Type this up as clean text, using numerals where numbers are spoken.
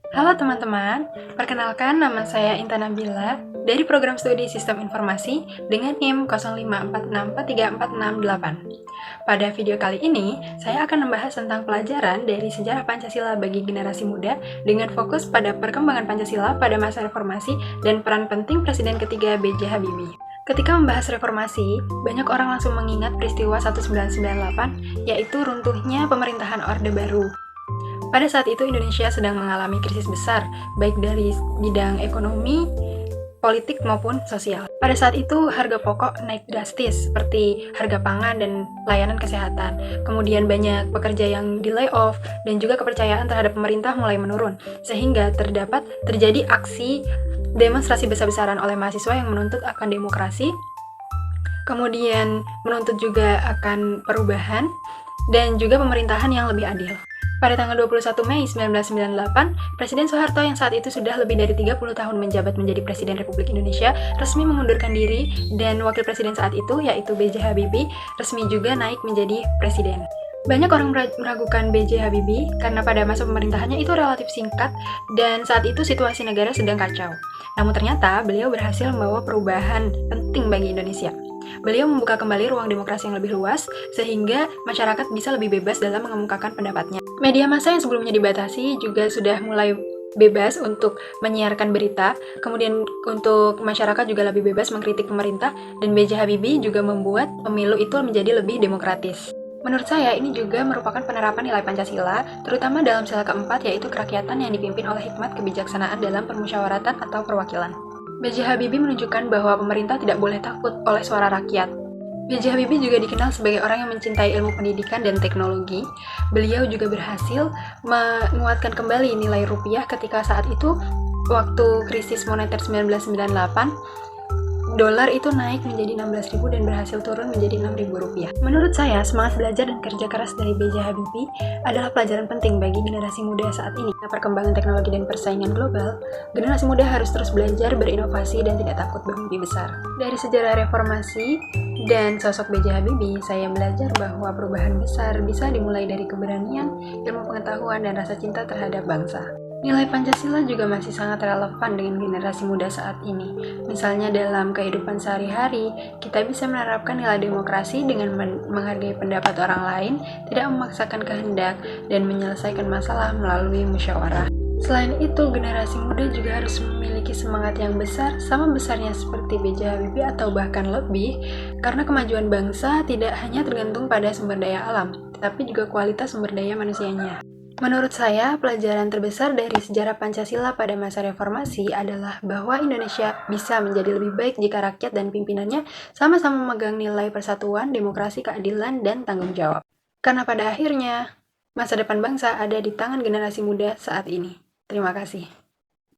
Halo teman-teman, perkenalkan nama saya Intan Nabila dari Program Studi Sistem Informasi dengan NIM 0546434668. Pada video kali ini, saya akan membahas tentang pelajaran dari sejarah Pancasila bagi generasi muda dengan fokus pada perkembangan Pancasila pada masa reformasi dan peran penting Presiden ketiga B.J. Habibie. Ketika membahas reformasi, banyak orang langsung mengingat peristiwa 1998, yaitu runtuhnya pemerintahan Orde Baru. Pada saat itu Indonesia sedang mengalami krisis besar, baik dari bidang ekonomi, politik maupun sosial. Pada saat itu harga pokok naik drastis seperti harga pangan dan layanan kesehatan. Kemudian banyak pekerja yang di layoff dan juga kepercayaan terhadap pemerintah mulai menurun, sehingga terjadi aksi demonstrasi besar-besaran oleh mahasiswa yang menuntut akan demokrasi, kemudian menuntut juga akan perubahan dan juga pemerintahan yang lebih adil. Pada tanggal 21 Mei 1998, Presiden Soeharto yang saat itu sudah lebih dari 30 tahun menjabat menjadi Presiden Republik Indonesia resmi mengundurkan diri dan wakil presiden saat itu yaitu B.J. Habibie resmi juga naik menjadi presiden. Banyak orang meragukan B.J. Habibie karena pada masa pemerintahannya itu relatif singkat dan saat itu situasi negara sedang kacau. Namun ternyata beliau berhasil membawa perubahan penting bagi Indonesia. Beliau membuka kembali ruang demokrasi yang lebih luas, sehingga masyarakat bisa lebih bebas dalam mengemukakan pendapatnya. Media massa yang sebelumnya dibatasi juga sudah mulai bebas untuk menyiarkan berita, kemudian untuk masyarakat juga lebih bebas mengkritik pemerintah, dan B.J. Habibie juga membuat pemilu itu menjadi lebih demokratis. Menurut saya, ini juga merupakan penerapan nilai Pancasila, terutama dalam sila keempat, yaitu kerakyatan yang dipimpin oleh hikmat kebijaksanaan dalam permusyawaratan atau perwakilan. B.J. Habibie menunjukkan bahwa pemerintah tidak boleh takut oleh suara rakyat. B.J. Habibie juga dikenal sebagai orang yang mencintai ilmu pendidikan dan teknologi. Beliau juga berhasil menguatkan kembali nilai rupiah ketika saat itu, waktu krisis moneter 1998, dolar itu naik menjadi 16.000 dan berhasil turun menjadi 6.000 rupiah. Menurut saya, semangat belajar dan kerja keras dari B.J. Habibie adalah pelajaran penting bagi generasi muda saat ini. Dengan perkembangan teknologi dan persaingan global, generasi muda harus terus belajar, berinovasi, dan tidak takut bermimpi besar. Dari sejarah reformasi dan sosok B.J. Habibie, saya belajar bahwa perubahan besar bisa dimulai dari keberanian, ilmu pengetahuan, dan rasa cinta terhadap bangsa. Nilai Pancasila juga masih sangat relevan dengan generasi muda saat ini. Misalnya dalam kehidupan sehari-hari, kita bisa menerapkan nilai demokrasi dengan menghargai pendapat orang lain, tidak memaksakan kehendak, dan menyelesaikan masalah melalui musyawarah. Selain itu, generasi muda juga harus memiliki semangat yang besar, sama besarnya seperti B.J. Habibie atau bahkan lebih, karena kemajuan bangsa tidak hanya tergantung pada sumber daya alam, tetapi juga kualitas sumber daya manusianya. Menurut saya, pelajaran terbesar dari sejarah Pancasila pada masa reformasi adalah bahwa Indonesia bisa menjadi lebih baik jika rakyat dan pimpinannya sama-sama memegang nilai persatuan, demokrasi, keadilan, dan tanggung jawab. Karena pada akhirnya, masa depan bangsa ada di tangan generasi muda saat ini. Terima kasih.